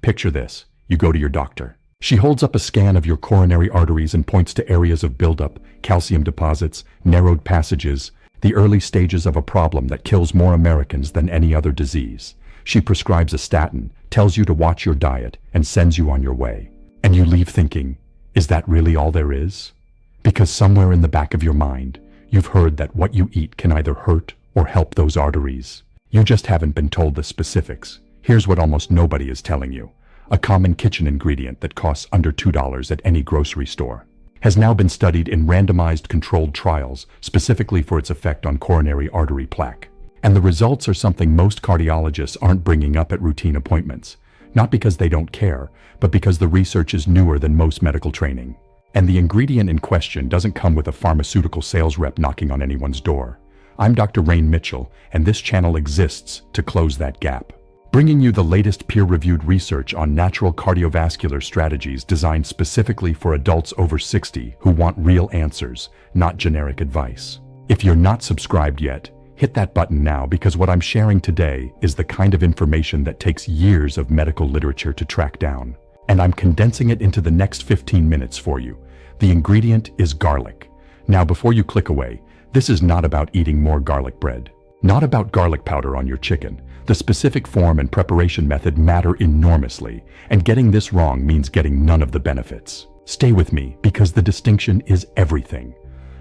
Picture this. You go to your doctor. She holds up a scan of your coronary arteries and points to areas of buildup, calcium deposits, narrowed passages, the early stages of a problem that kills more Americans than any other disease. She prescribes a statin, tells you to watch your diet, and sends you on your way. And you leave thinking, is that really all there is? Because somewhere in the back of your mind, you've heard that what you eat can either hurt or help those arteries. You just haven't been told the specifics. Here's what almost nobody is telling you. A common kitchen ingredient that costs under $2 at any grocery store has now been studied in randomized controlled trials specifically for its effect on coronary artery plaque. And the results are something most cardiologists aren't bringing up at routine appointments, not because they don't care, but because the research is newer than most medical training. And the ingredient in question doesn't come with a pharmaceutical sales rep knocking on anyone's door. I'm Dr. Rayn Mitchell, and this channel exists to close that gap, bringing you the latest peer-reviewed research on natural cardiovascular strategies designed specifically for adults over 60 who want real answers, not generic advice. If you're not subscribed yet, hit that button now, because what I'm sharing today is the kind of information that takes years of medical literature to track down. And I'm condensing it into the next 15 minutes for you. The ingredient is garlic. Now, before you click away, this is not about eating more garlic bread. Not about garlic powder on your chicken. The specific form and preparation method matter enormously, and getting this wrong means getting none of the benefits. Stay with me, because the distinction is everything.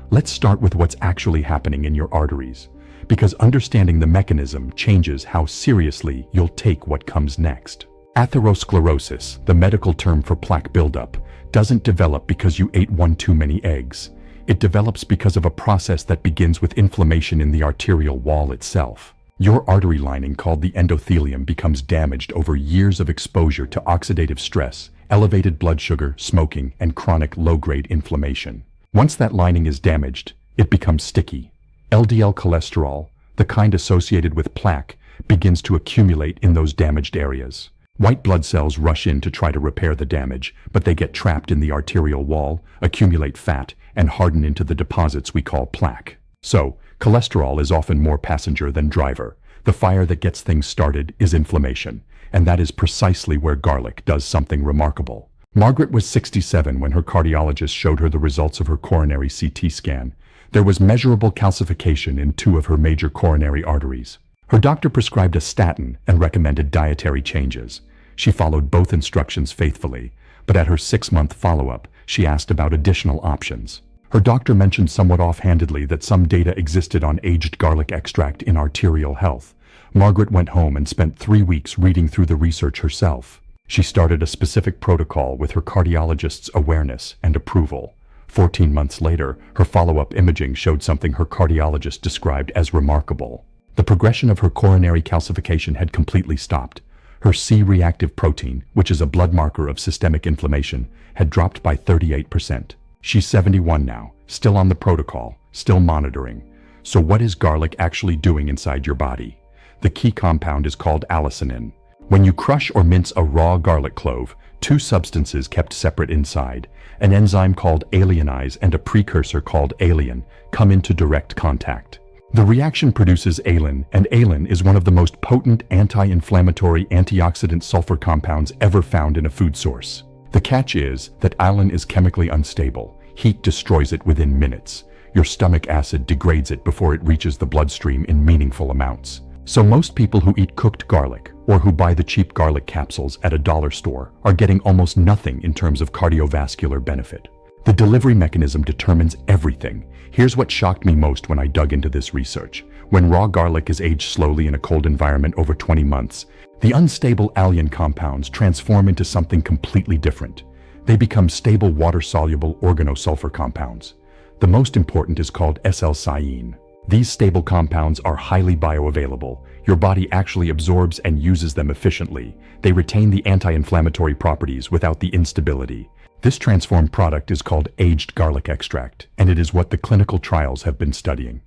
Let's start with what's actually happening in your arteries, because understanding the mechanism changes how seriously you'll take what comes next. Atherosclerosis, the medical term for plaque buildup, doesn't develop because you ate one too many eggs. It develops because of a process that begins with inflammation in the arterial wall itself. Your artery lining, called the endothelium, becomes damaged over years of exposure to oxidative stress, elevated blood sugar, smoking, and chronic low-grade inflammation. Once that lining is damaged, it becomes sticky. LDL cholesterol, the kind associated with plaque, begins to accumulate in those damaged areas. White blood cells rush in to try to repair the damage, but they get trapped in the arterial wall, accumulate fat, and harden into the deposits we call plaque. So, cholesterol is often more passenger than driver. The fire that gets things started is inflammation, and that is precisely where garlic does something remarkable. Margaret was 67 when her cardiologist showed her the results of her coronary CT scan. There was measurable calcification in 2 of her major coronary arteries. Her doctor prescribed a statin and recommended dietary changes. She followed both instructions faithfully, but at her 6-month follow-up, she asked about additional options. Her doctor mentioned somewhat offhandedly that some data existed on aged garlic extract in arterial health. Margaret went home and spent 3 weeks reading through the research herself. She started a specific protocol with her cardiologist's awareness and approval. 14 months later, her follow-up imaging showed something her cardiologist described as remarkable. The progression of her coronary calcification had completely stopped. Her C-reactive protein, which is a blood marker of systemic inflammation, had dropped by 38%. She's 71 now, still on the protocol, still monitoring. So what is garlic actually doing inside your body? The key compound is called allicinin. When you crush or mince a raw garlic clove, 2 substances kept separate inside, an enzyme called alienase and a precursor called alin, come into direct contact. The reaction produces alin, and alin is one of the most potent anti-inflammatory antioxidant sulfur compounds ever found in a food source. The catch is that alin is chemically unstable. Heat destroys it within minutes. Your stomach acid degrades it before it reaches the bloodstream in meaningful amounts. So most people who eat cooked garlic, or who buy the cheap garlic capsules at a dollar store, are getting almost nothing in terms of cardiovascular benefit. The delivery mechanism determines everything. Here's what shocked me most when I dug into this research. When raw garlic is aged slowly in a cold environment over 20 months, the unstable alliin compounds transform into something completely different. They become stable water-soluble organosulfur compounds. The most important is called S-L-cyene. These stable compounds are highly bioavailable. Your body actually absorbs and uses them efficiently. They retain the anti-inflammatory properties without the instability. This transformed product is called aged garlic extract, and it is what the clinical trials have been studying.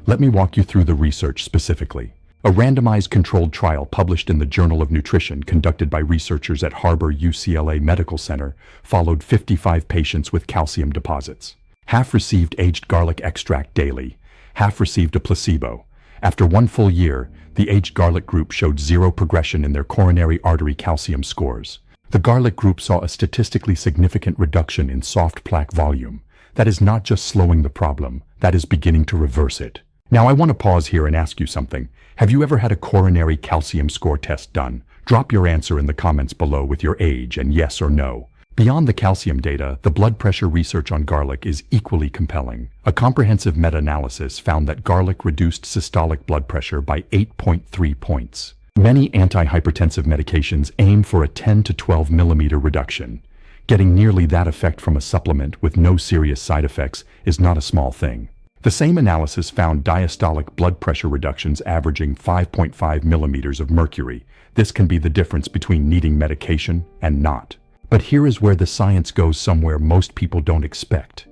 Let me walk you through the research specifically. A randomized controlled trial published in the Journal of Nutrition conducted by researchers at Harbor-UCLA Medical Center followed 55 patients with calcium deposits. Half received aged garlic extract daily, half received a placebo. After 1 full year, the aged garlic group showed 0 progression in their coronary artery calcium scores. The garlic group saw a statistically significant reduction in soft plaque volume. That is not just slowing the problem, that is beginning to reverse it. Now I want to pause here and ask you something. Have you ever had a coronary calcium score test done? Drop your answer in the comments below with your age and yes or no. Beyond the calcium data, the blood pressure research on garlic is equally compelling. A comprehensive meta-analysis found that garlic reduced systolic blood pressure by 8.3 points. Many antihypertensive medications aim for a 10 to 12 millimeter reduction. Getting nearly that effect from a supplement with no serious side effects is not a small thing. The same analysis found diastolic blood pressure reductions averaging 5.5 millimeters of mercury. This can be the difference between needing medication and not. But here is where the science goes somewhere most people don't expect.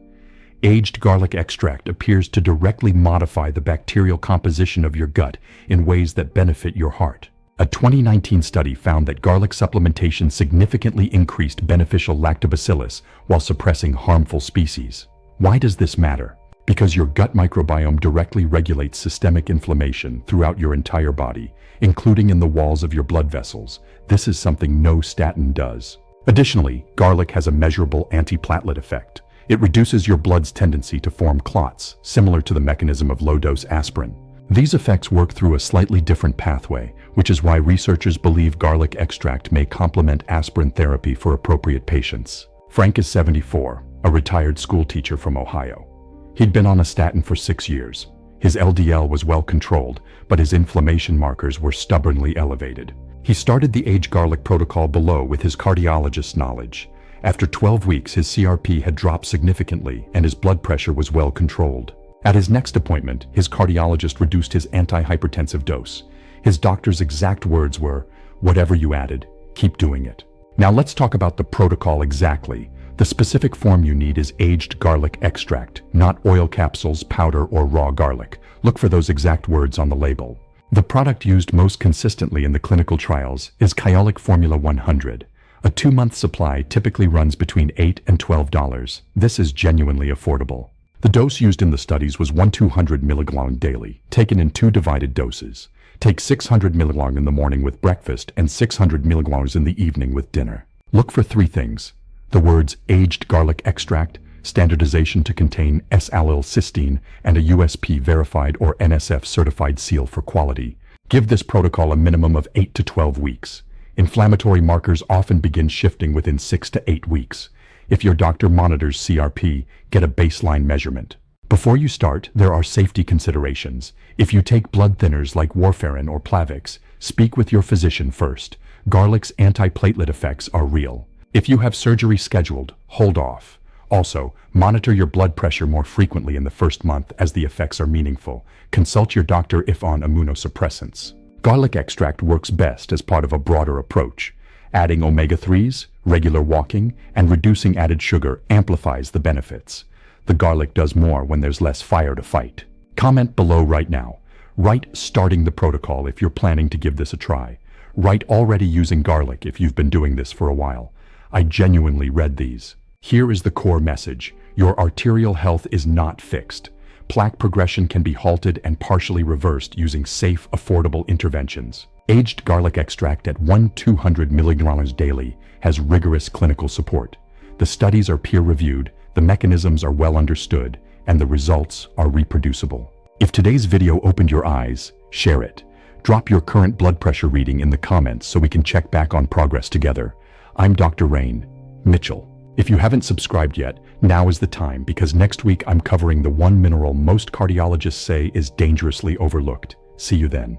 Aged garlic extract appears to directly modify the bacterial composition of your gut in ways that benefit your heart. A 2019 study found that garlic supplementation significantly increased beneficial lactobacillus while suppressing harmful species. Why does this matter? Because your gut microbiome directly regulates systemic inflammation throughout your entire body, including in the walls of your blood vessels. This is something no statin does. Additionally, garlic has a measurable antiplatelet effect. It reduces your blood's tendency to form clots, similar to the mechanism of low-dose aspirin. These effects work through a slightly different pathway, which is why researchers believe garlic extract may complement aspirin therapy for appropriate patients. Frank is 74, a retired school teacher from Ohio. He'd been on a statin for 6 years. His LDL was well controlled, but his inflammation markers were stubbornly elevated. He started the Age Garlic protocol below with his cardiologist's knowledge. After 12 weeks, his CRP had dropped significantly and his blood pressure was well controlled. At his next appointment, his cardiologist reduced his antihypertensive dose. His doctor's exact words were, "Whatever you added, keep doing it." Now let's talk about the protocol exactly. The specific form you need is aged garlic extract, not oil capsules, powder, or raw garlic. Look for those exact words on the label. The product used most consistently in the clinical trials is Kyolic Formula 100. A 2-month supply typically runs between $8 and $12. This is genuinely affordable. The dose used in the studies was 200 mg daily, taken in 2 divided doses. Take 600 mg in the morning with breakfast and 600 mg in the evening with dinner. Look for 3 things. The words aged garlic extract, standardization to contain S-allylcysteine, and a USP verified or NSF certified seal for quality. Give this protocol a minimum of 8 to 12 weeks. Inflammatory markers often begin shifting within 6 to 8 weeks. If your doctor monitors CRP, get a baseline measurement. Before you start, there are safety considerations. If you take blood thinners like warfarin or Plavix, speak with your physician first. Garlic's antiplatelet effects are real. If you have surgery scheduled, hold off. Also, monitor your blood pressure more frequently in the first month as the effects are meaningful. Consult your doctor if on immunosuppressants. Garlic extract works best as part of a broader approach. Adding omega-3s, regular walking, and reducing added sugar amplifies the benefits. The garlic does more when there's less fire to fight. Comment below right now. Write starting the protocol if you're planning to give this a try. Write already using garlic if you've been doing this for a while. I genuinely read these. Here is the core message. Your arterial health is not fixed. Plaque progression can be halted and partially reversed using safe, affordable interventions. Aged garlic extract at 200 mg daily has rigorous clinical support. The studies are peer-reviewed, the mechanisms are well understood, and the results are reproducible. If today's video opened your eyes, share it. Drop your current blood pressure reading in the comments so we can check back on progress together. I'm Dr. Rayn, Mitchell. If you haven't subscribed yet, now is the time because next week I'm covering the one mineral most cardiologists say is dangerously overlooked. See you then.